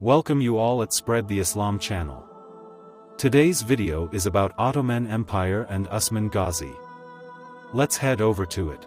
Welcome you all at Spread the Islam channel. Today's video is about Ottoman Empire and Osman Ghazi. Let's head over to it.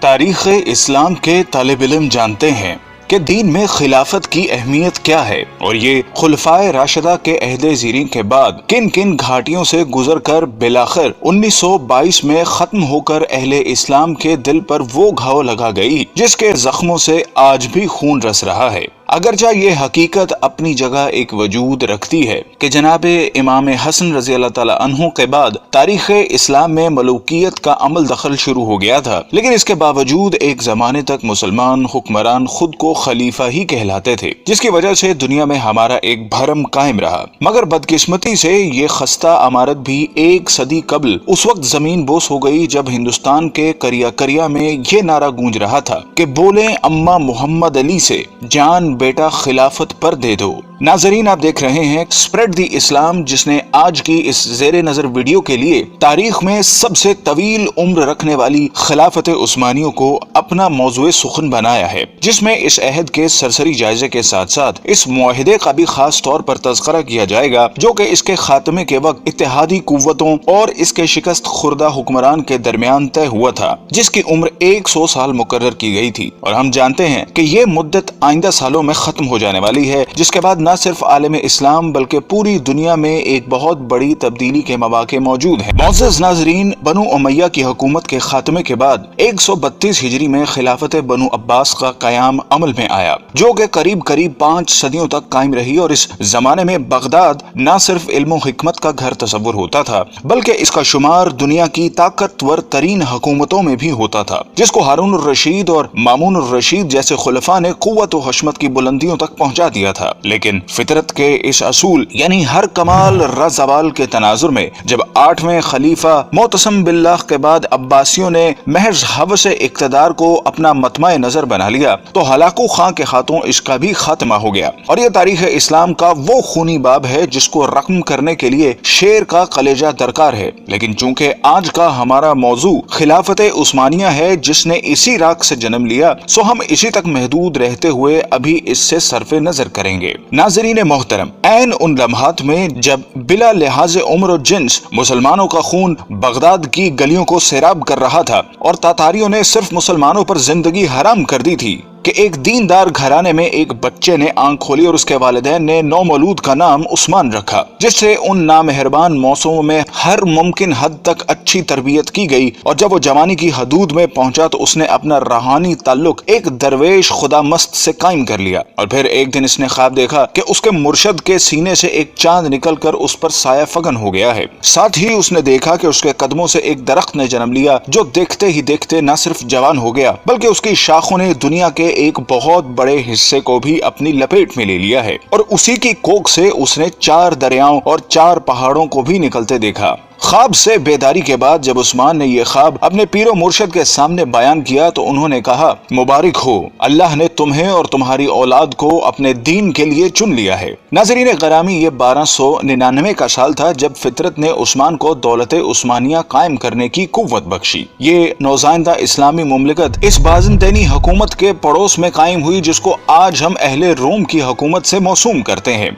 تاریخ اسلام کے طالب علم جانتے ہیں کہ دین میں خلافت کی اہمیت کیا ہے اور یہ خلفائے راشدہ کے عہد زیرین کے بعد کن کن گھاٹیوں سے گزر کر بالآخر 1922 میں ختم ہو کر اہل اسلام کے دل پر وہ گھاؤ لگا گئی جس کے زخموں سے آج بھی خون رس رہا ہے۔ اگرچہ یہ حقیقت اپنی جگہ ایک وجود رکھتی ہے کہ جناب امام حسن رضی اللہ تعالی عنہ کے بعد تاریخ اسلام میں ملوکیت کا عمل دخل شروع ہو گیا تھا، لیکن اس کے باوجود ایک زمانے تک مسلمان حکمران خود کو خلیفہ ہی کہلاتے تھے، جس کی وجہ سے دنیا میں ہمارا ایک بھرم قائم رہا۔ مگر بدقسمتی سے یہ خستہ عمارت بھی ایک صدی قبل اس وقت زمین بوس ہو گئی جب ہندوستان کے کریا کریا میں یہ نعرہ گونج رہا تھا کہ بولیں اماں محمد علی سے جان بیٹا خلافت پر دے دو۔ ناظرین، آپ دیکھ رہے ہیں اسپریڈ دی اسلام، جس نے آج کی اس زیر نظر ویڈیو کے لیے تاریخ میں سب سے طویل عمر رکھنے والی خلافت عثمانیوں کو اپنا موضوع سخن بنایا ہے، جس میں اس عہد کے سرسری جائزے کے ساتھ ساتھ اس معاہدے کا بھی خاص طور پر تذکرہ کیا جائے گا جو کہ اس کے خاتمے کے وقت اتحادی قوتوں اور اس کے شکست خوردہ حکمران کے درمیان طے ہوا تھا، جس کی عمر 100 سال مقرر کی گئی تھی، اور ہم جانتے ہیں کہ یہ مدت آئندہ سالوں میں ختم ہو جانے والی ہے، جس کے بعد نہ صرف عالم اسلام بلکہ پوری دنیا میں ایک بہت بڑی تبدیلی کے مواقع موجود ہیں۔ معزز ناظرین، بنو امیہ کی حکومت کے خاتمے کے بعد 132 ہجری میں خلافت بنو عباس کا قیام عمل میں آیا، جو کہ قریب 5 صدیوں تک قائم رہی، اور اس زمانے میں بغداد نہ صرف علم و حکمت کا گھر تصور ہوتا تھا بلکہ اس کا شمار دنیا کی طاقتور ترین حکومتوں میں بھی ہوتا تھا، جس کو ہارون الرشید اور مامون الرشید جیسے خلفاء نے قوت و حشمت کی بلندیوں تک پہنچا دیا تھا۔ لیکن فطرت کے اس اصول یعنی ہر کمال رزوال کے تناظر میں جب 8ویں خلیفہ معتصم باللہ کے بعد عباسیوں نے محض ہوس اقتدار کو اپنا مطمع نظر بنا لیا تو ہلاکو خاں کے ہاتھوں اس کا بھی خاتمہ ہو گیا، اور یہ تاریخ اسلام کا وہ خونی باب ہے جس کو رقم کرنے کے لیے شیر کا کلیجہ درکار ہے۔ لیکن چونکہ آج کا ہمارا موضوع خلافت عثمانیہ ہے جس نے اسی راک سے جنم لیا، سو ہم اسی تک محدود رہتے ہوئے ابھی اس سے صرف نظر کریں گے۔ ناظرین محترم، عین ان لمحات میں جب بلا لحاظ عمر و جنس مسلمانوں کا خون بغداد کی گلیوں کو سیراب کر رہا تھا اور تاتاریوں نے صرف مسلمانوں پر زندگی حرام کر دی تھی کہ ایک دیندار گھرانے میں ایک بچے نے آنکھ کھولی اور اس کے والدین نے نومولود کا نام عثمان رکھا، جس سے ان نامہربان موسموں میں ہر ممکن حد تک اچھی تربیت کی گئی، اور جب وہ جوانی کی حدود میں پہنچا تو اس نے اپنا روحانی تعلق ایک درویش خدا مست سے قائم کر لیا، اور پھر ایک دن اس نے خواب دیکھا کہ اس کے مرشد کے سینے سے ایک چاند نکل کر اس پر سایہ فگن ہو گیا ہے۔ ساتھ ہی اس نے دیکھا کہ اس کے قدموں سے ایک درخت نے جنم لیا جو دیکھتے ہی دیکھتے نہ صرف جوان ہو گیا بلکہ اس کی شاخوں نے دنیا کے ایک بہت بڑے حصے کو بھی اپنی لپیٹ میں لے لیا ہے، اور اسی کی کوکھ سے اس نے 4 دریاؤں اور 4 پہاڑوں کو بھی نکلتے دیکھا۔ خواب سے بیداری کے بعد جب عثمان نے یہ خواب اپنے پیر و مرشد کے سامنے بیان کیا تو انہوں نے کہا، مبارک ہو، اللہ نے تمہیں اور تمہاری اولاد کو اپنے دین کے لیے چن لیا ہے۔ ناظرین گرامی، یہ 1299 کا سال تھا جب فطرت نے عثمان کو دولت عثمانیہ قائم کرنے کی قوت بخشی۔ یہ نوزائندہ اسلامی مملکت اس بازنطینی حکومت کے پڑوس میں قائم ہوئی جس کو آج ہم اہل روم کی حکومت سے موسوم کرتے ہیں۔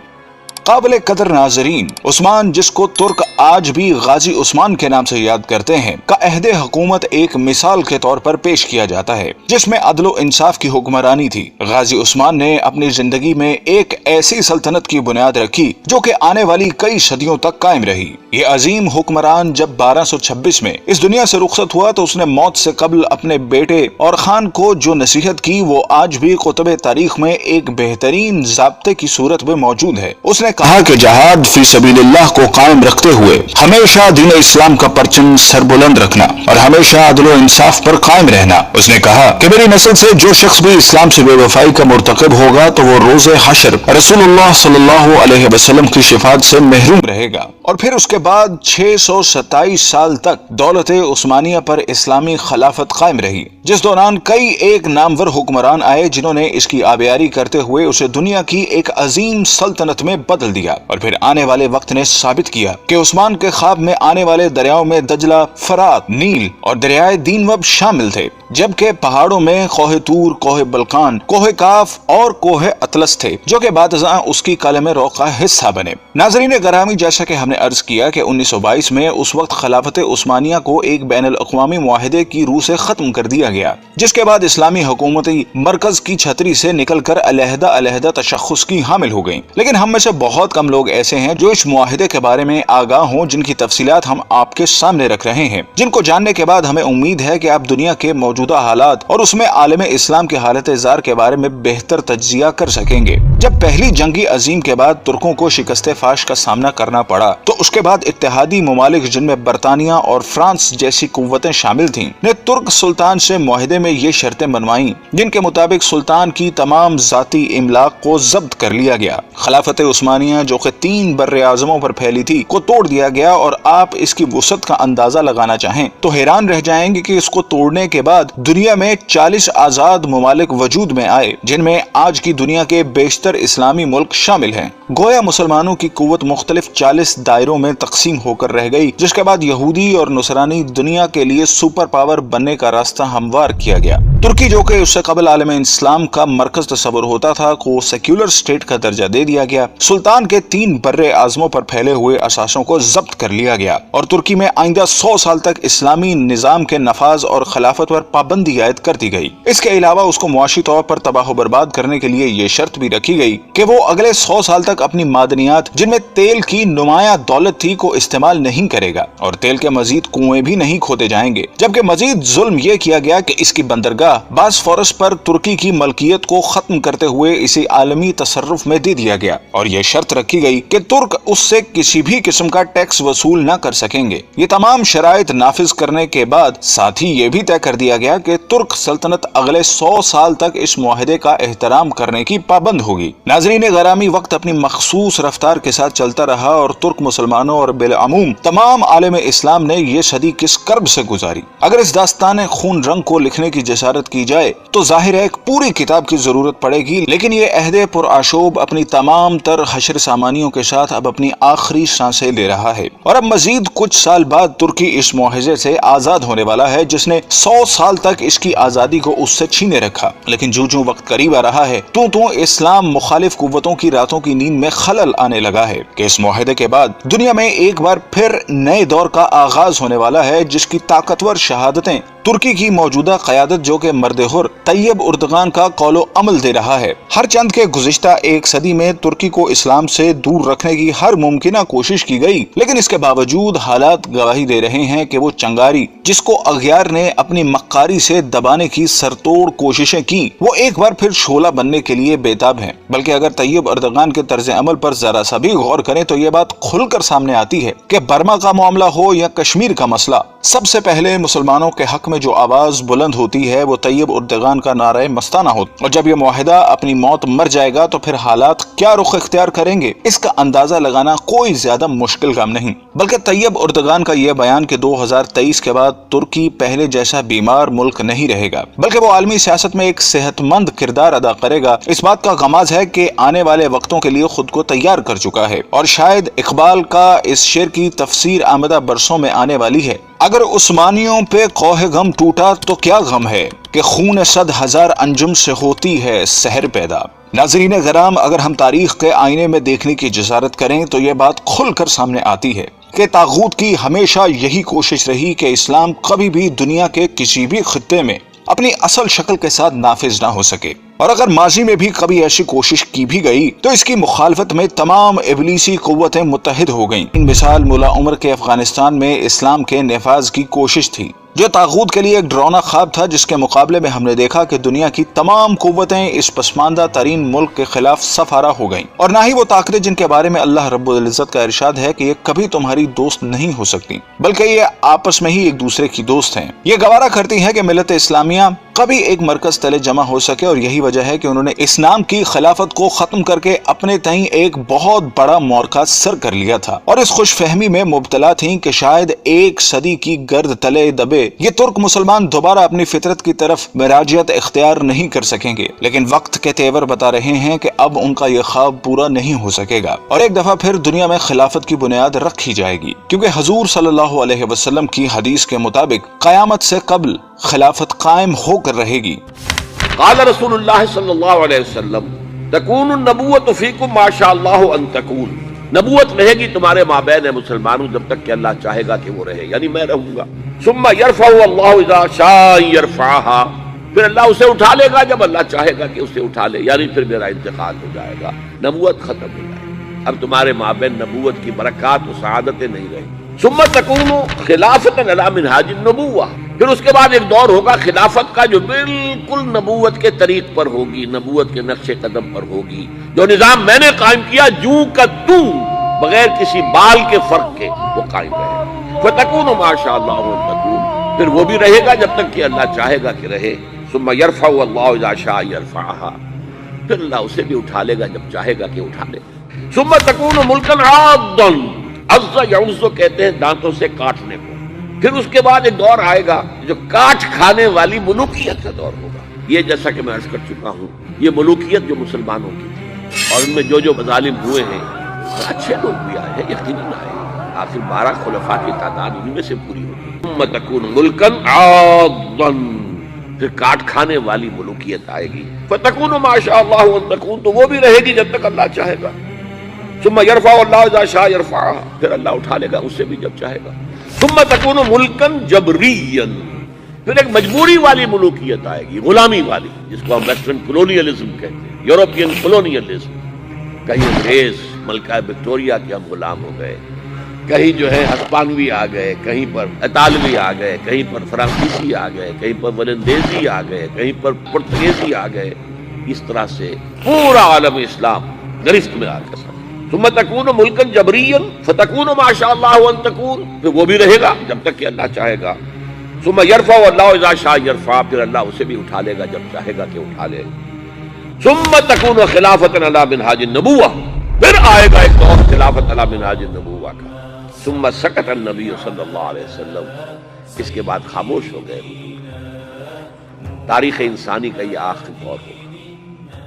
قابل قدر ناظرین، عثمان، جس کو ترک آج بھی غازی عثمان کے نام سے یاد کرتے ہیں، کا عہد حکومت ایک مثال کے طور پر پیش کیا جاتا ہے جس میں عدل و انصاف کی حکمرانی تھی۔ غازی عثمان نے اپنی زندگی میں ایک ایسی سلطنت کی بنیاد رکھی جو کہ آنے والی کئی صدیوں تک قائم رہی۔ یہ عظیم حکمران جب 1226 میں اس دنیا سے رخصت ہوا تو اس نے موت سے قبل اپنے بیٹے اور خان کو جو نصیحت کی وہ آج بھی کتب تاریخ میں ایک بہترین ضابطے کی صورت میں موجود ہے۔ اس نے کہا کہ جہاد فی سبیل اللہ کو قائم رکھتے ہوئے ہمیشہ دین اسلام کا پرچم سر بلند رکھنا اور ہمیشہ عدل و انصاف پر قائم رہنا۔ اس نے کہا کہ میری نسل سے جو شخص بھی اسلام سے بے وفائی کا مرتکب ہوگا تو وہ روز حشر رسول اللہ صلی اللہ علیہ وسلم کی شفاعت سے محروم رہے گا۔ اور پھر اس کے بعد 627 سال تک دولت عثمانیہ پر اسلامی خلافت قائم رہی، جس دوران کئی ایک نامور حکمران آئے جنہوں نے اس کی آبیاری کرتے ہوئے اسے دنیا کی ایک عظیم سلطنت میں بدل دیا۔ اور پھر آنے والے وقت نے ثابت کیا کہ عثمان کے خواب میں آنے والے دریاؤں میں دجلہ، فرات، نیل اور دریائے دینوب شامل تھے، جبکہ پہاڑوں میں کوہ طور، کوہ بلقان، کوہ کاف اور کوہ اطلس تھے، جو کہ بعد ازاں اس کی قلم روح کا حصہ بنے۔ ناظرین گرامی، جیسا کہ ہم نے عرض کیا کہ 1922 میں اس وقت خلافت عثمانیہ کو ایک بین الاقوامی معاہدے کی روح سے ختم کر دیا گیا، جس کے بعد اسلامی حکومتی مرکز کی چھتری سے نکل کر علیحدہ علیحدہ تشخص کی حامل ہو گئیں۔ لیکن ہم میں سے بہت کم لوگ ایسے ہیں جو اس معاہدے کے بارے میں آگاہ ہوں، جن کی تفصیلات ہم آپ کے سامنے رکھ رہے ہیں، جن کو جاننے کے بعد ہمیں امید ہے کہ آپ دنیا کے موجودہ حالات اور اس میں عالم اسلام کی حالت زار کے بارے میں بہتر تجزیہ کر سکیں گے۔ جب پہلی جنگ عظیم کے بعد ترکوں کو شکست فاش کا سامنا کرنا پڑا تو اس کے بعد اتحادی ممالک، جن میں برطانیہ اور فرانس جیسی قوتیں شامل تھیں، نے ترک سلطان سے معاہدے میں یہ شرطیں بنوائیں جن کے مطابق سلطان کی تمام ذاتی املاک کو ضبط کر لیا گیا۔ خلافت عثمانیہ، جو کہ 3 بر اعظموں پر پھیلی تھی، کو توڑ دیا گیا، اور آپ اس کی وسعت کا اندازہ لگانا چاہیں تو حیران رہ جائیں گے کہ اس کو توڑنے کے بعد دنیا میں 40 آزاد ممالک وجود میں آئے، جن میں آج کی دنیا کے بیشتر اسلامی ملک شامل ہیں۔ گویا مسلمانوں کی قوت مختلف 40 دائروں میں تقسیم ہو کر رہ گئی، جس کے بعد یہودی اور نصرانی دنیا کے لیے سپر پاور بننے کا راستہ ہموار کیا گیا۔ ترکی، جو کہ اس سے قبل عالم اسلام کا مرکز تصور ہوتا تھا، کو سیکولر اسٹیٹ کا درجہ دے دیا گیا۔ سلطان کے 3 بر اعظموں پر پھیلے ہوئے اثاثوں کو ضبط کر لیا گیا، اور ترکی میں آئندہ 100 سال تک اسلامی نظام کے نفاذ اور خلافت پر پابندی عائد کر دی گئی۔ اس کے علاوہ اس کو معاشی طور پر تباہ و برباد کرنے کے لیے یہ شرط بھی رکھی گئی کہ وہ اگلے 100 سال تک اپنی معدنیات، جن میں تیل کی نمایاں دولت تھی، کو استعمال نہیں کرے گا، اور تیل کے مزید کنویں بھی نہیں کھودے جائیں گے۔ جبکہ مزید ظلم یہ کیا گیا کہ اس کی بندرگاہ باسفورس پر ترکی کی ملکیت کو ختم کرتے ہوئے اسے عالمی تصرف میں دے دیا گیا، اور یہ شرط رکھی گئی کہ ترک اس سے کسی بھی قسم کا ٹیکس وصول نہ کر سکیں گے۔ یہ تمام شرائط نافذ کرنے کے بعد ساتھ ہی یہ بھی طے کر دیا گیا کہ ترک سلطنت اگلے 100 سال تک اس معاہدے کا احترام کرنے کی پابند ہوگی۔ ناظرین گرامی، وقت اپنی مخصوص رفتار کے ساتھ چلتا رہا، اور ترک مسلمانوں اور بالعموم تمام عالم اسلام نے یہ صدی کس کرب سے گزاری۔ اگر اس داستان خون رنگ کو لکھنے کی جسارت کی جائے تو ظاہر ہے ایک پوری کتاب کی ضرورت پڑے گی، لیکن یہ عہد پرآشوب اپنی تمام تر حشر سامانیوں کے ساتھ اب اپنی آخری سانسیں لے رہا ہے، اور اب مزید کچھ سال بعد ترکی اس معاہدے سے آزاد ہونے والا ہے، جس نے 100 سال تک اس کی آزادی کو اس سے چھینے رکھا۔ لیکن جو وقت قریب آ رہا ہے تو اسلام مخالف قوتوں کی راتوں کی نیند میں خلل آنے لگا ہے کہ اس معاہدے کے بعد دنیا میں ایک بار پھر نئے دور کا آغاز ہونے والا ہے، جس کی طاقتور شہادتیں ترکی کی موجودہ قیادت، جو کہ مرد حر طیب اردغان کا قول و عمل دے رہا ہے۔ ہر چند کے گزشتہ 1 صدی میں ترکی کو اسلام سے دور رکھنے کی ہر ممکنہ کوشش کی گئی، لیکن اس کے باوجود حالات گواہی دے رہے ہیں کہ وہ چنگاری جس کو اغیار نے اپنی مکاری سے دبانے کی سرتوڑ کوششیں کی، وہ ایک بار پھر شعلہ بننے کے لیے بےتاب ہیں۔ بلکہ اگر طیب اردغان کے طرز عمل پر ذرا سا بھی غور کریں تو یہ بات کھل کر سامنے آتی ہے کہ برما کا معاملہ ہو یا کشمیر کا مسئلہ، سب سے پہلے مسلمانوں کے حق میں جو آواز بلند ہوتی ہے وہ طیب اردغان کا نعرہ مستانہ ہوتا، اور جب یہ معاہدہ اپنی موت مر جائے گا تو پھر حالات کیا رخ اختیار کریں گے، اس کا اندازہ لگانا کوئی زیادہ مشکل کام نہیں۔ بلکہ طیب اردغان کا یہ بیان کہ 2023 کے بعد ترکی پہلے جیسا بیمار ملک نہیں رہے گا، بلکہ وہ عالمی سیاست میں ایک صحت مند کردار ادا کرے گا، اس بات کا غماز ہے کہ آنے والے وقتوں کے لیے خود کو تیار کر چکا ہے، اور شاید اقبال کا اس شعر کی تفسیر آمدہ برسوں میں آنے والی ہے: اگر عثمانیوں پہ کوہ غم ٹوٹا تو کیا غم ہے کہ خون 100,000 انجم سے ہوتی ہے سحر پیدا۔ ناظرین کرام، اگر ہم تاریخ کے آئینے میں دیکھنے کی جسارت کریں تو یہ بات کھل کر سامنے آتی ہے کہ طاغوت کی ہمیشہ یہی کوشش رہی کہ اسلام کبھی بھی دنیا کے کسی بھی خطے میں اپنی اصل شکل کے ساتھ نافذ نہ ہو سکے، اور اگر ماضی میں بھی کبھی ایسی کوشش کی بھی گئی تو اس کی مخالفت میں تمام ابلیسی قوتیں متحد ہو گئیں۔ مثال مولا عمر کے افغانستان میں اسلام کے نفاذ کی کوشش تھی، جو طاغوت کے لیے ایک ڈراؤنا خواب تھا، جس کے مقابلے میں ہم نے دیکھا کہ دنیا کی تمام قوتیں اس پسماندہ ترین ملک کے خلاف صف آرا ہو گئیں، اور نہ ہی وہ طاقتیں جن کے بارے میں اللہ رب العزت کا ارشاد ہے کہ یہ کبھی تمہاری دوست نہیں ہو سکتی، بلکہ یہ آپس میں ہی ایک دوسرے کی دوست ہیں۔ یہ گوارا کرتی ہے کہ ملت اسلامیہ کبھی ایک مرکز تلے جمع ہو سکے، اور یہی وجہ ہے کہ انہوں نے اسلام کی خلافت کو ختم کر کے اپنے تئیں ایک بہت بڑا معرکہ سر کر لیا تھا، اور اس خوش فہمی میں مبتلا تھیں کہ شاید ایک صدی کی گرد تلے دبے یہ ترک مسلمان دوبارہ اپنی فطرت کی طرف مراجعت اختیار نہیں کر سکیں گے، لیکن وقت کے تیور بتا رہے ہیں کہ اب ان کا یہ خواب پورا نہیں ہو سکے گا، اور ایک دفعہ پھر دنیا میں خلافت کی بنیاد رکھی جائے گی، کیونکہ حضور صلی اللہ علیہ وسلم کی حدیث کے مطابق قیامت سے قبل خلافت قائم ہو کر رہے گی۔ قال رسول اللہ صلی اللہ علیہ وسلم تکون النبوۃ فیکم ما شاء اللہ ان تکون، نبوت رہے گی تمہارے مابین مسلمانوں جب تک کہ اللہ چاہے گا کہ وہ رہے، یعنی میں رہوں گا۔ ثم یرفع اللہ اذا شاء یرفعها، پھر اللہ اسے اٹھا لے گا جب اللہ چاہے گا کہ اسے اٹھا لے، یعنی پھر میرا انتقال ہو جائے گا، نبوت ختم ہو جائے گی، اب تمہارے مابین نبوت کی برکات و سعادتیں نہیں رہیں۔ ثم تکون خلافۃ علی منہاج النبوہ، پھر اس کے بعد ایک دور ہوگا خلافت کا جو بالکل نبوت کے طریق پر ہوگی، نبوت کے نقش قدم پر ہوگی، جو نظام میں نے قائم کیا جوں کا توں، بغیر کسی بال کے فرق کے وہ قائم رہے۔ فَتَكُونُ مَا شَاءَ اللَّهُ أَن تَكُونُ، پھر وہ بھی رہے گا جب تک کہ اللہ چاہے گا کہ رہے۔ ثُمَّ يَرْفَعُ اللَّهُ إِذَا شَاءَ يَرْفَعَهَا، پھر اللہ اسے بھی اٹھا لے گا جب چاہے گا کہ اٹھا لے۔ ثُمَّ تَكُونُ مُلْكًا عَاضًا، عَضَّ يَعُضُّ کہتے ہیں دانتوں سے کاٹنے کو۔ پھر اس کے بعد ایک دور آئے گا جو کاٹ کھانے والی ملوکیت کا دور ہوگا۔ یہ جیسا کہ میں عرض کر چکا ہوں، یہ ملوکیت جو مسلمانوں کی تھی، اور ان میں جو مظالم ہوئے ہیں، اچھے لوگ بھی آئے ہیں، یقیناً آئے ہیں، آخر 12 خلفاء کی تعداد ان میں سے پوری ہوگی۔ ثم تکون ملکن عاضا، پھر کاٹ کھانے والی ملوکیت آئے گی۔ فتکون ما شاء اللہ ان تکون، تو وہ بھی رہے گی جب تک اللہ چاہے گا۔ ثم یرفع اللہ اذا شاء یرفعها، پھر اللہ اٹھا لے گا اسے بھی جب چاہے گا۔ ثم تکون ملکن جبریا، پھر ایک مجبوری والی ملوکیت آئے گی، غلامی والی، جس کو ہم ویسٹرن کولونیلزم کہتے ہیں، یورپین کولونیلزم۔ کہیں انگریز ملکہ وکٹوریا کے ہم غلام ہو گئے، کہیں جو ہے ہسپانوی آ گئے، کہیں پر اطالوی آ گئے، کہیں پر فرانسیسی آ گئے، کہیں پر ولندیزی آ گئے، کہیں پر پرتگیزی آ گئے، اس طرح سے پورا عالم اسلام گرفت میں آ گیا۔ ثم تکون ملکن جبریا فتکون ما شاء اللہ ان تکون، پھر وہ بھی رہے گا جب تک کہ اللہ چاہے گا۔ ثم یرفع اللہ اذا شاء یرفع، پھر اللہ اسے بھی اٹھا لے گا جب چاہے گا کہ اٹھا لے۔ ثم تکون خلافۃ علی منہاج النبوہ، پھر آئے گا ایک دور خلافت علی منہاج النبوہ کا۔ ثم سکت النبی صلی اللہ علیہ وسلم، اس کے بعد خاموش ہو گئے حضور۔ تاریخ انسانی کا یہ آخری دور ہوگا۔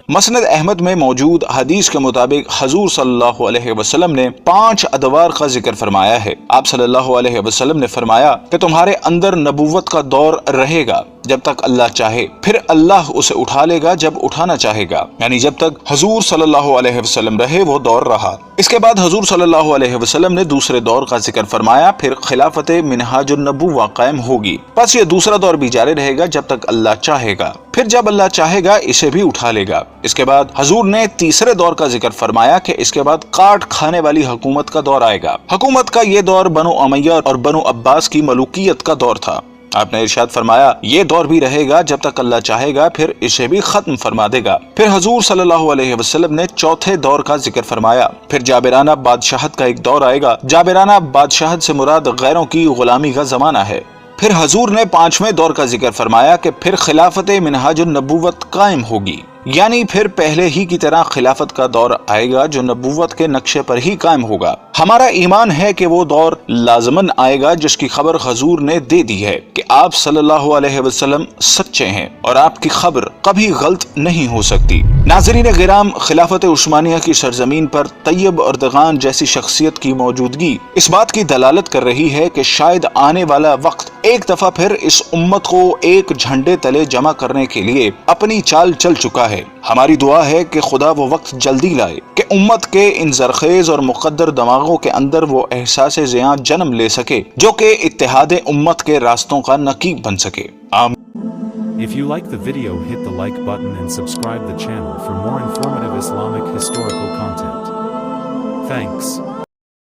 مسند احمد میں موجود حدیث کے مطابق حضور صلی اللہ علیہ وسلم نے 5 ادوار کا ذکر فرمایا ہے۔ آپ صلی اللہ علیہ وسلم نے فرمایا کہ تمہارے اندر نبوت کا دور رہے گا جب تک اللہ چاہے، پھر اللہ اسے اٹھا لے گا جب اٹھانا چاہے گا، یعنی جب تک حضور صلی اللہ علیہ وسلم رہے وہ دور رہا۔ اس کے بعد حضور صلی اللہ علیہ وسلم نے دوسرے دور کا ذکر فرمایا، پھر خلافت منہاج النبوہ قائم ہوگی، پس یہ دوسرا دور بھی جاری رہے گا جب تک اللہ چاہے گا، پھر جب اللہ چاہے گا اسے بھی اٹھا لے گا۔ اس کے بعد حضور نے تیسرے دور کا ذکر فرمایا کہ اس کے بعد کاٹ کھانے والی حکومت کا دور آئے گا۔ حکومت کا یہ دور بنو امیہ اور بنو عباس کی ملوکیت کا دور تھا۔ آپ نے ارشاد فرمایا یہ دور بھی رہے گا جب تک اللہ چاہے گا، پھر اسے بھی ختم فرما دے گا۔ پھر حضور صلی اللہ علیہ وسلم نے چوتھے دور کا ذکر فرمایا، پھر جابرانہ بادشاہت کا ایک دور آئے گا۔ جابرانہ بادشاہت سے مراد غیروں کی غلامی کا زمانہ ہے۔ پھر حضور نے 5ویں دور کا ذکر فرمایا کہ پھر خلافت منہاج النبوت قائم ہوگی، یعنی پھر پہلے ہی کی طرح خلافت کا دور آئے گا جو نبوت کے نقشے پر ہی قائم ہوگا۔ ہمارا ایمان ہے کہ وہ دور لازماً آئے گا جس کی خبر حضور نے دے دی ہے کہ آپ صلی اللہ علیہ وسلم سچے ہیں اور آپ کی خبر کبھی غلط نہیں ہو سکتی۔ ناظرین گرام، خلافت عثمانیہ کی سرزمین پر طیب اردغان جیسی شخصیت کی موجودگی اس بات کی دلالت کر رہی ہے کہ شاید آنے والا وقت ایک دفعہ پھر اس امت کو ایک جھنڈے تلے جمع کرنے کے لیے اپنی چال چل چکا ہے۔ ہماری دعا ہے کہ خدا وہ وقت جلدی لائے کہ امت کے ان زرخیز اور مقدر دماغوں کے اندر وہ احساس زیاں جنم لے سکے جو کہ اتحاد امت کے راستوں کا نقیب بن سکے۔ آمین۔ If you like the video, hit the like button and subscribe the channel for more informative Islamic historical content. Thanks.